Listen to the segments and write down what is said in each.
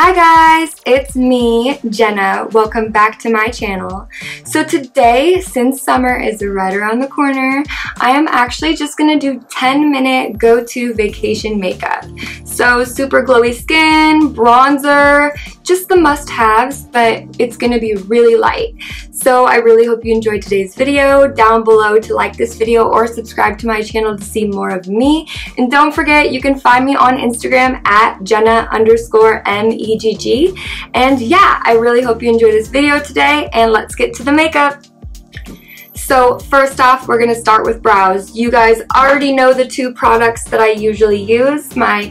Hi guys, it's me, Jenna. Welcome back to my channel. So today, since summer is right around the corner, I am actually just gonna do 10-minute go-to vacation makeup. So super glowy skin, bronzer, just the must-haves, but it's gonna be really light. So I really hope you enjoyed today's video. Down below to like this video or subscribe to my channel to see more of me. And don't forget, you can find me on Instagram at Jenna_MEGG. And yeah, I really hope you enjoyed this video today, and let's get to the makeup. So first off, we're going to start with brows. You guys already know the two products that I usually use, my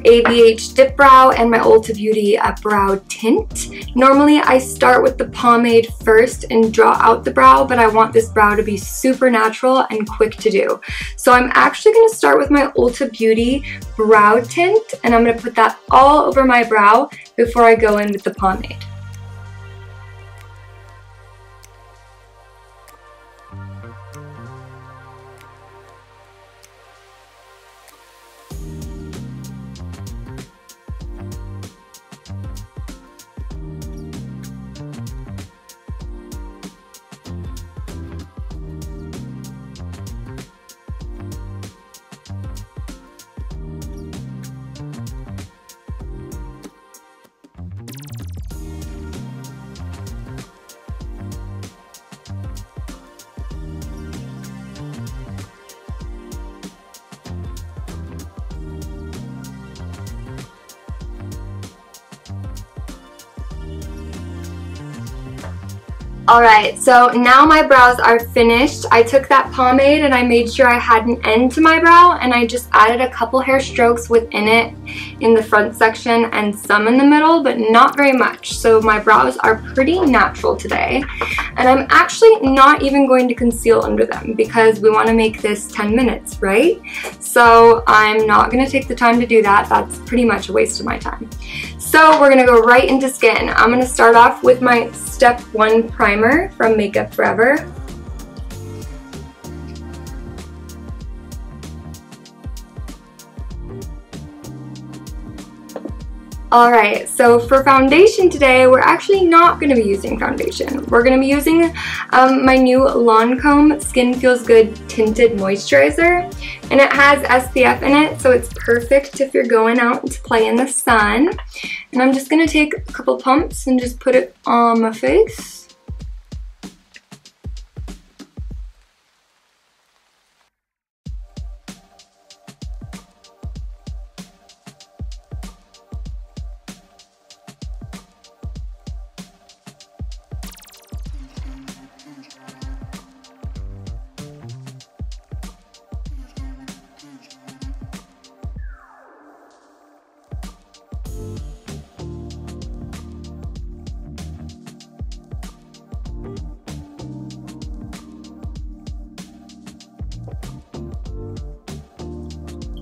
ABH DipBrow and my Ulta Beauty Brow Tint. Normally I start with the pomade first and draw out the brow, but I want this brow to be super natural and quick to do. So I'm actually going to start with my Ulta Beauty Brow Tint, and I'm going to put that all over my brow before I go in with the pomade. Alright, so now my brows are finished. I took that pomade and I made sure I had an end to my brow, and I just added a couple hair strokes within it in the front section and some in the middle, but not very much. So my brows are pretty natural today. And I'm actually not even going to conceal under them because we want to make this 10 minutes, right? So I'm not going to take the time to do that. That's pretty much a waste of my time. So we're going to go right into skin. I'm going to start off with my Step 1 primer from MakeUpForEver. Alright, so for foundation today, we're actually not going to be using foundation. We're going to be using my new Lancome Skin Feels Good Tinted Moisturizer. And it has SPF in it, so it's perfect if you're going out to play in the sun. And I'm just going to take a couple pumps and just put it on my face.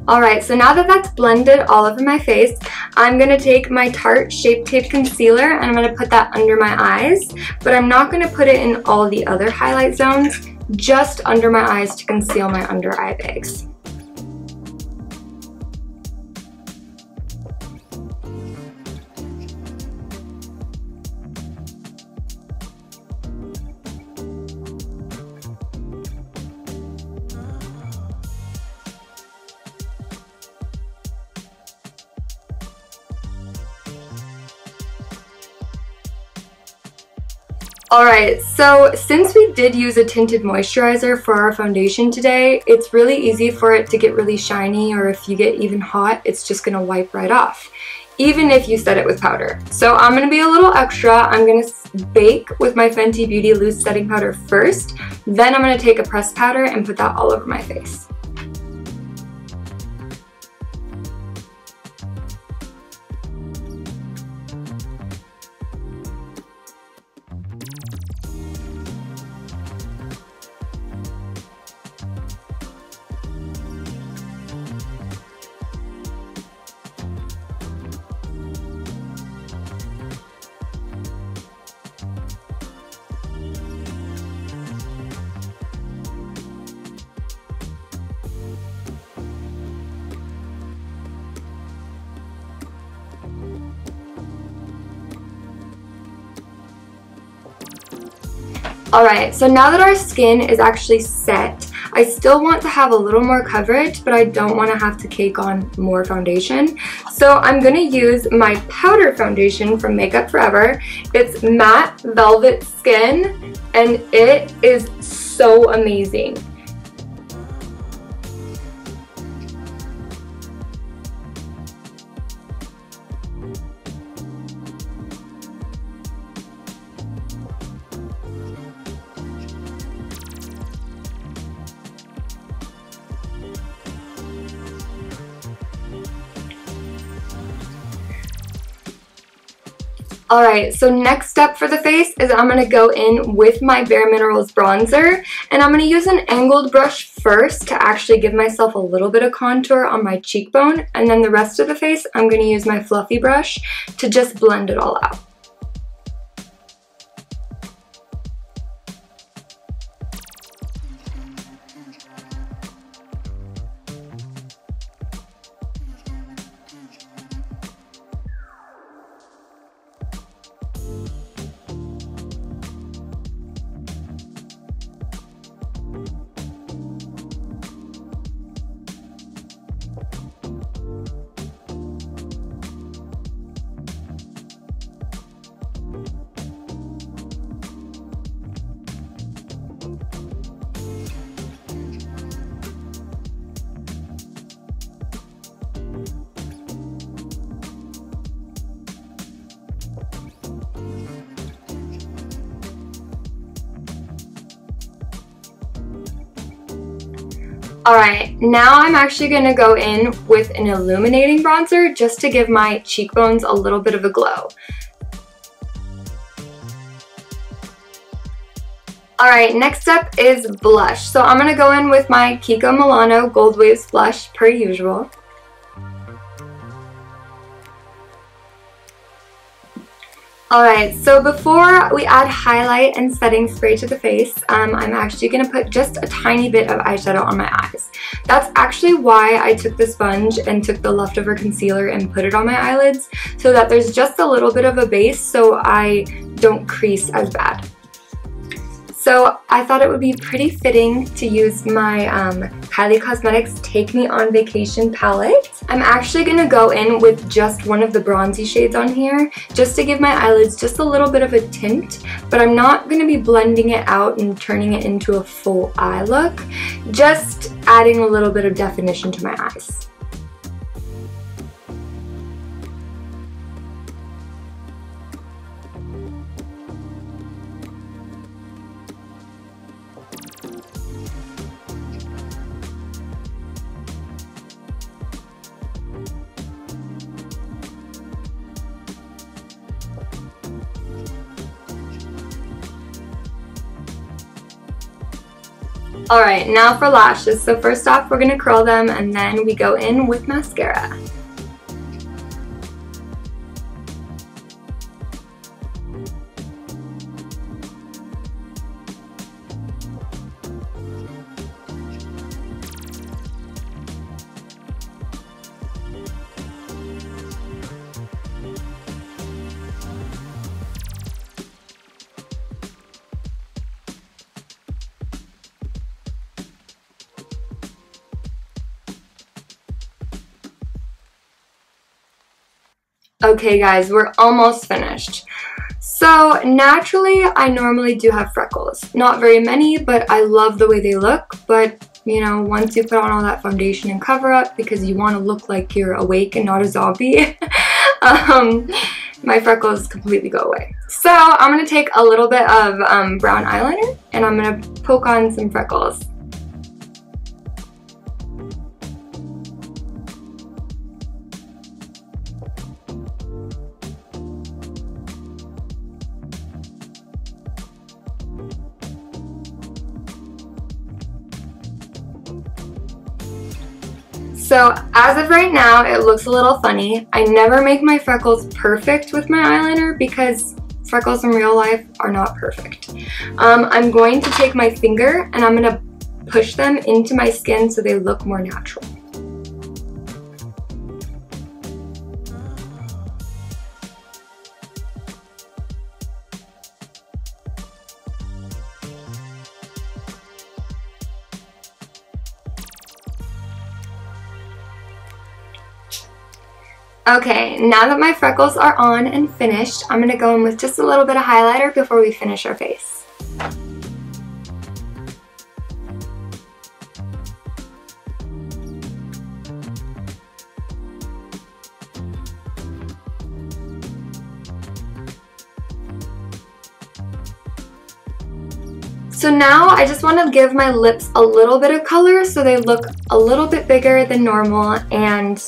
Alright, so now that that's blended all over my face, I'm going to take my Tarte Shape Tape Concealer and I'm going to put that under my eyes, but I'm not going to put it in all the other highlight zones, just under my eyes to conceal my under eye bags. Alright, so since we did use a tinted moisturizer for our foundation today, it's really easy for it to get really shiny, or if you get even hot, it's just going to wipe right off, even if you set it with powder. So I'm going to be a little extra. I'm going to bake with my Fenty Beauty Loose Setting Powder first, then I'm going to take a pressed powder and put that all over my face. Alright, so now that our skin is actually set, I still want to have a little more coverage, but I don't want to have to cake on more foundation. So I'm going to use my powder foundation from MakeUpForEver. It's Matte Velvet Skin, and it is so amazing. Alright, so next step for the face is I'm going to go in with my BareMinerals bronzer, and I'm going to use an angled brush first to actually give myself a little bit of contour on my cheekbone, and then the rest of the face I'm going to use my fluffy brush to just blend it all out. Alright, now I'm actually going to go in with an illuminating bronzer just to give my cheekbones a little bit of a glow. Alright, next up is blush. So I'm going to go in with my Kiko Milano Gold Waves blush per usual. Alright, so before we add highlight and setting spray to the face, I'm actually going to put just a tiny bit of eyeshadow on my eyes. That's actually why I took the sponge and took the leftover concealer and put it on my eyelids, so that there's just a little bit of a base so I don't crease as bad. So I thought it would be pretty fitting to use my Kylie Cosmetics Take Me On Vacation palette. I'm actually going to go in with just one of the bronzy shades on here, just to give my eyelids just a little bit of a tint, but I'm not going to be blending it out and turning it into a full eye look, just adding a little bit of definition to my eyes. Alright, now for lashes. So first off, we're going to curl them and then we go in with mascara. Okay guys, we're almost finished. So naturally, I normally do have freckles. Not very many, but I love the way they look. But you know, once you put on all that foundation and cover up because you want to look like you're awake and not a zombie, my freckles completely go away. So I'm going to take a little bit of brown eyeliner and I'm going to poke on some freckles. So as of right now, it looks a little funny. I never make my freckles perfect with my eyeliner because freckles in real life are not perfect. I'm going to take my finger and I'm going to push them into my skin so they look more natural. Okay, now that my freckles are on and finished, I'm going to go in with just a little bit of highlighter before we finish our face. So now I just want to give my lips a little bit of color so they look a little bit bigger than normal and,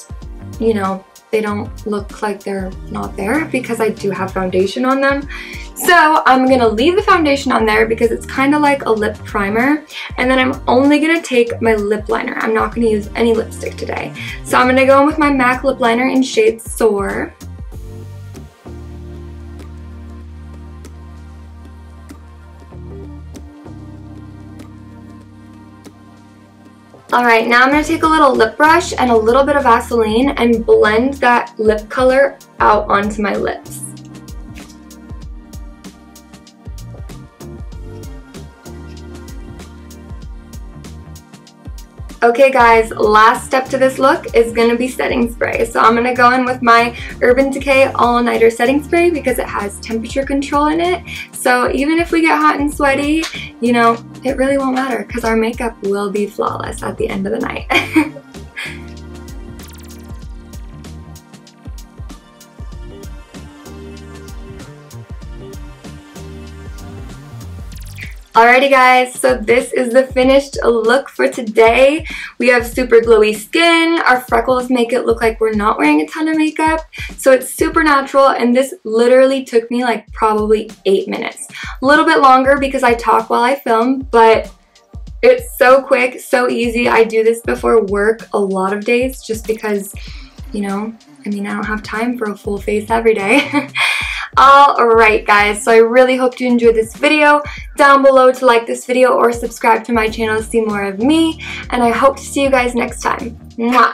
you know, they don't look like they're not there because I do have foundation on them. So I'm going to leave the foundation on there because it's kind of like a lip primer, and then I'm only going to take my lip liner. I'm not going to use any lipstick today. So I'm going to go in with my MAC lip liner in shade Soar. Alright, now I'm going to take a little lip brush and a little bit of Vaseline and blend that lip color out onto my lips. Okay guys, last step to this look is going to be setting spray. So I'm going to go in with my Urban Decay All Nighter setting spray because it has temperature control in it. So even if we get hot and sweaty, you know, it really won't matter because our makeup will be flawless at the end of the night. Alrighty guys, so this is the finished look for today. We have super glowy skin, our freckles make it look like we're not wearing a ton of makeup, so it's super natural, and this literally took me like probably 8 minutes. A little bit longer because I talk while I film, but it's so quick, so easy. I do this before work a lot of days just because, you know, I mean, I don't have time for a full face every day. Alright guys, so I really hope you enjoyed this video. Down below to like this video or subscribe to my channel to see more of me, and I hope to see you guys next time. Mwah!